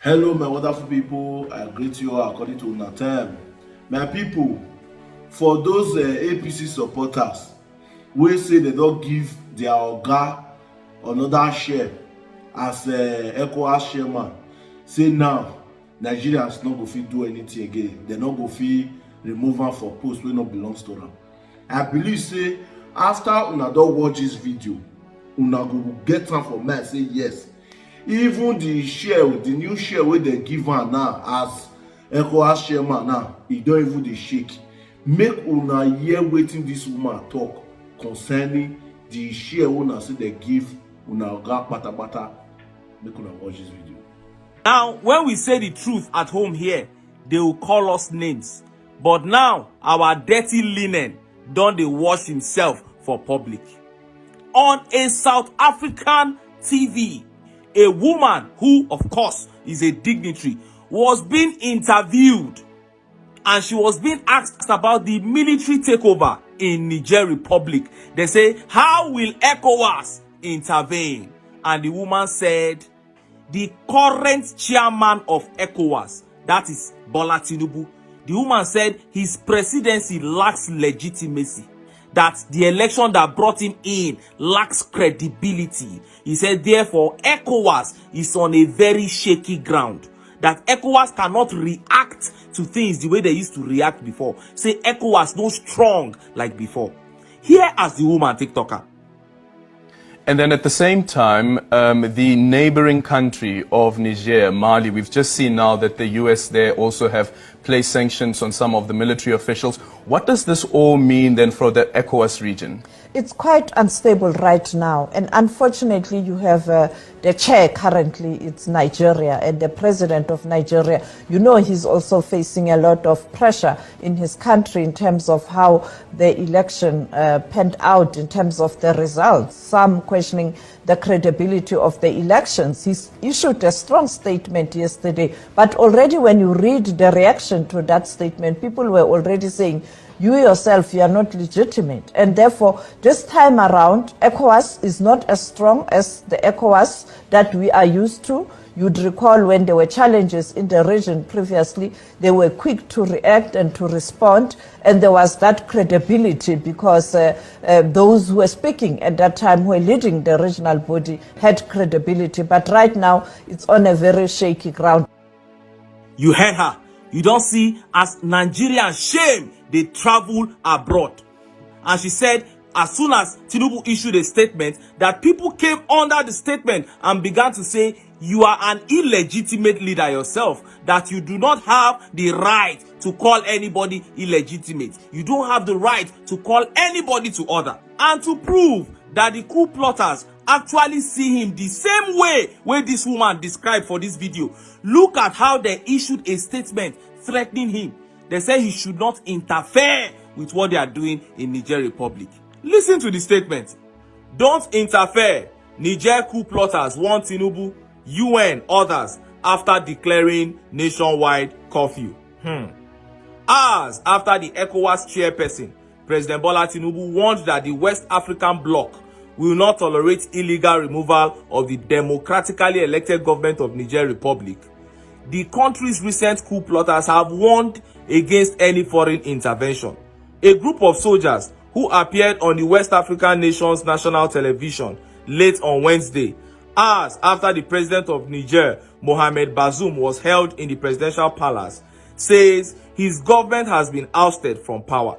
Hello, my wonderful people. I greet you all according to una time. My people, for those APC supporters wey say they don give their oga another share as ECOWAS chairman, say now Nigerians no go fit do anything again. They no go fit remove am for post wey no belongs to am. I believe say after una don watch this video, una go get am for mind say yes, even the new share wey dem give am now as ECOWAS chairman now, e don even dey shake. Make una hear wetin dis woman talk concerning the share wey una say dem give una oga patapata. Make una watch dis video. Now, when we say the truth at home here, they will call us names. But now, our dirty linen don dey wash himself for public. On a South African TV, a woman who, of course, is a dignitary, was being interviewed, and she was being asked about the military takeover in Niger Republic. They say, how will ECOWAS intervene? And the woman said, the current chairman of ECOWAS, that is Bola Tinubu, the woman said his presidency lacks legitimacy, that the election that brought him in lacks credibility. He said, therefore, ECOWAS is on a very shaky ground, that ECOWAS cannot react to things the way they used to react before. Say ECOWAS no strong like before. Here as the woman TikToker. And then at the same time, the neighboring country of Niger, Mali, we've just seen now that the US there also have placed sanctions on some of the military officials. What does this all mean then for the ECOWAS region? It's quite unstable right now, and unfortunately you have the chair currently, it's Nigeria, and the president of Nigeria, you know, he's also facing a lot of pressure in his country in terms of how the election panned out, in terms of the results, some questioning the credibility of the elections. He issued a strong statement yesterday, but already when you read the reaction to that statement, people were already saying, you yourself, you are not legitimate. And therefore, this time around, ECOWAS is not as strong as the ECOWAS that we are used to. You'd recall when there were challenges in the region previously, they were quick to react and to respond. And there was that credibility because those who were speaking at that time, who were leading the regional body, had credibility. But right now, it's on a very shaky ground. You heard her. You don't see as Nigerian shame they travel abroad. And she said as soon as Tinubu issued a statement that people came under the statement and began to say you are an illegitimate leader yourself, that you do not have the right to call anybody illegitimate. You don't have the right to call anybody to order. And to prove that the coup plotters actually see him the same way where this woman described for this video, look at how they issued a statement threatening him. They say he should not interfere with what they are doing in Niger Republic. Listen to the statement. Don't interfere. Niger coup plotters want Tinubu, UN, others after declaring nationwide curfew. Hours after the ECOWAS chairperson, President Bola Tinubu, warned that the West African bloc will not tolerate illegal removal of the democratically elected government of Niger Republic. The country's recent coup plotters have warned against any foreign intervention. A group of soldiers who appeared on the West African nation's national television late on Wednesday, hours after the president of Niger, Mohamed Bazoum, was held in the presidential palace, says his government has been ousted from power.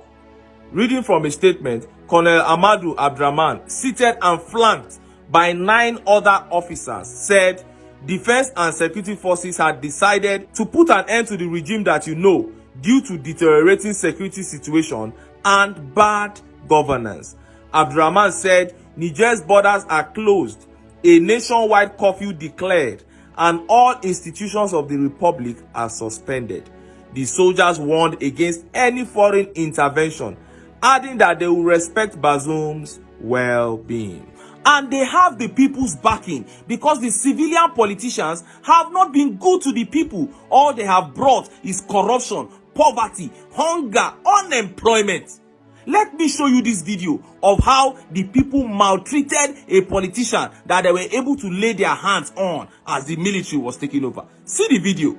Reading from a statement, Colonel Amadou Abdraman, seated and flanked by 9 other officers, said defense and security forces had decided to put an end to the regime that you know, due to deteriorating security situation and bad governance. Abdraman said Niger's borders are closed, a nationwide curfew declared, and all institutions of the republic are suspended. The soldiers warned against any foreign intervention, adding that they will respect Bazoum's well-being. And they have the people's backing, because the civilian politicians have not been good to the people. All they have brought is corruption, poverty, hunger, unemployment. Let me show you this video of how the people maltreated a politician that they were able to lay their hands on as the military was taking over. See the video.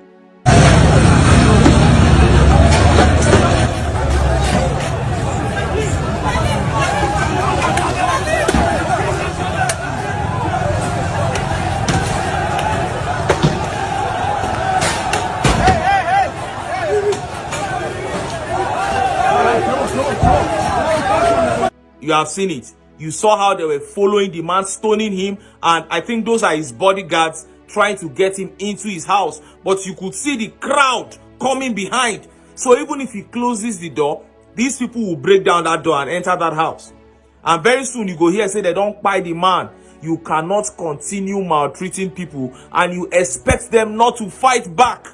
You have seen it. You saw how they were following the man, stoning him, and I think those are his bodyguards trying to get him into his house. But you could see the crowd coming behind. So even if he closes the door, these people will break down that door and enter that house. And very soon you go here say they don't buy the man. You cannot continue maltreating people and you expect them not to fight back.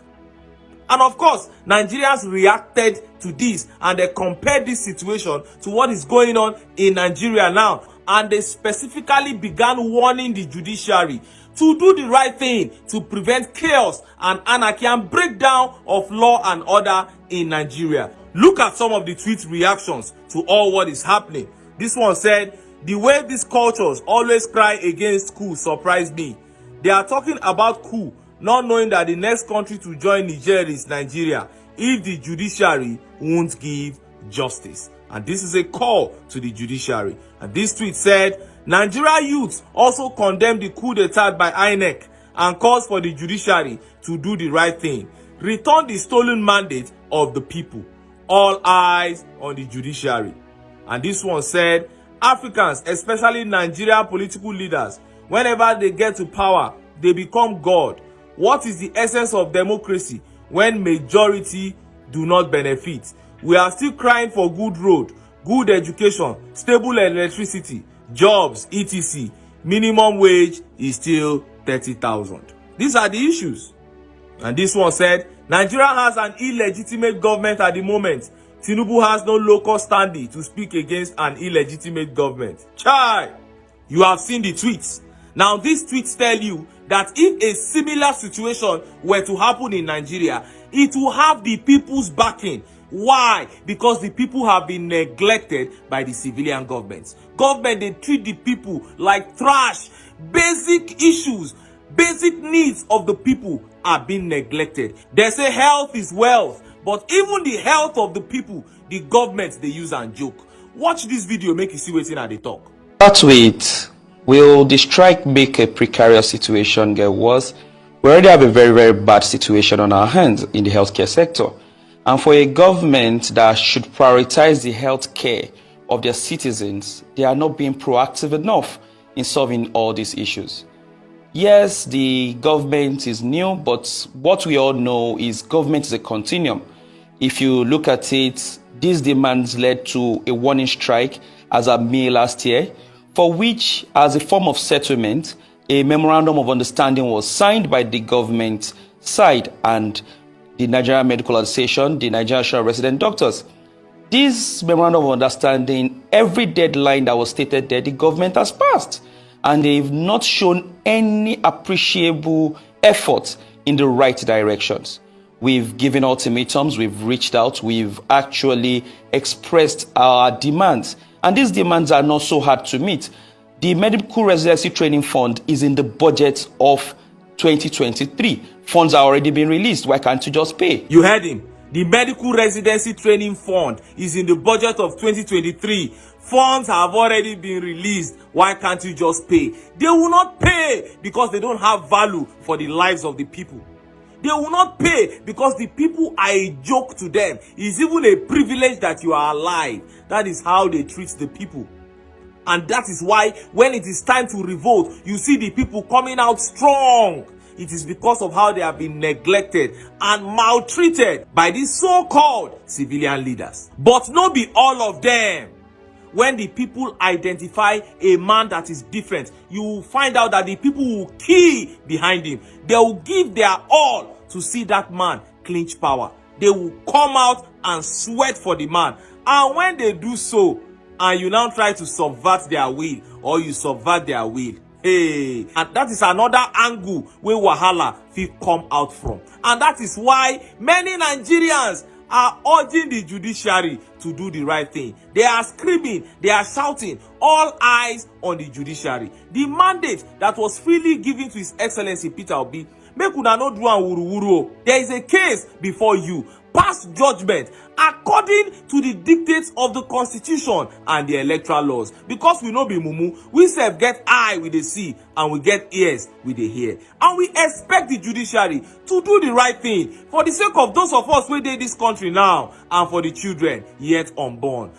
And of course, Nigerians reacted to this and they compared this situation to what is going on in Nigeria now. And they specifically began warning the judiciary to do the right thing to prevent chaos and anarchy and breakdown of law and order in Nigeria. Look at some of the tweet reactions to all what is happening. This one said, "The way these cultures always cry against coup surprised me. They are talking about coup, not knowing that the next country to join Niger is Nigeria if the judiciary won't give justice." And this is a call to the judiciary. And this tweet said, "Nigeria youths also condemn the coup d'etat by INEC and calls for the judiciary to do the right thing. Return the stolen mandate of the people. All eyes on the judiciary." And this one said, "Africans, especially Nigerian political leaders, whenever they get to power, they become God. What is the essence of democracy when majority do not benefit? We are still crying for good road, good education, stable electricity, jobs, etc. Minimum wage is still 30,000. These are the issues." And this one said, "Nigeria has an illegitimate government at the moment. Tinubu has no local standing to speak against an illegitimate government." Chai! You have seen the tweets. Now these tweets tell you that if a similar situation were to happen in Nigeria, it will have the people's backing. Why? Because the people have been neglected by the civilian governments. Government, they treat the people like trash. Basic issues, basic needs of the people are being neglected. They say health is wealth, but even the health of the people, the government, they use and joke. Watch this video, make you see what's in at the talk. Start with, will the strike make a precarious situation get worse? We already have a very, very bad situation on our hands in the healthcare sector. And for a government that should prioritize the health care of their citizens, they are not being proactive enough in solving all these issues. Yes, the government is new, but what we all know is government is a continuum. If you look at it, these demands led to a warning strike as of May last year, for which, as a form of settlement, a memorandum of understanding was signed by the government side and the Nigerian Medical Association, the Nigerian National Resident Doctors. This memorandum of understanding, every deadline that was stated there, the government has passed. And they've not shown any appreciable effort in the right directions. We've given ultimatums, we've reached out, we've actually expressed our demands. And these demands are not so hard to meet. The Medical Residency Training Fund is in the budget of 2023. Funds are already being released. Why can't you just pay? You heard him. The Medical Residency Training Fund is in the budget of 2023. Funds have already been released. Why can't you just pay? They will not pay because they don't have value for the lives of the people. They will not pay because the people are a joke to them. It's even a privilege that you are alive. That is how they treat the people. And that is why when it is time to revolt, you see the people coming out strong. It is because of how they have been neglected and maltreated by these so-called civilian leaders. But not be all of them. When the people identify a man that is different, you will find out that the people will key behind him. They will give their all to see that man clinch power. They will come out and sweat for the man. And when they do so, and you now try to subvert their will, or you subvert their will, hey, and that is another angle where wahala will come out from. And that is why many Nigerians are urging the judiciary to do the right thing. They are screaming, they are shouting, all eyes on the judiciary. The mandate that was freely given to His Excellency Peter Obi, make una no do am wuru-wuru. There is a case before you. Pass judgment according to the dictates of the constitution and the electoral laws, because we no be mumu. We sef get eye with the see and we get ears with the hear, and we expect the judiciary to do the right thing for the sake of those of us wey dey this country now and for the children yet unborn.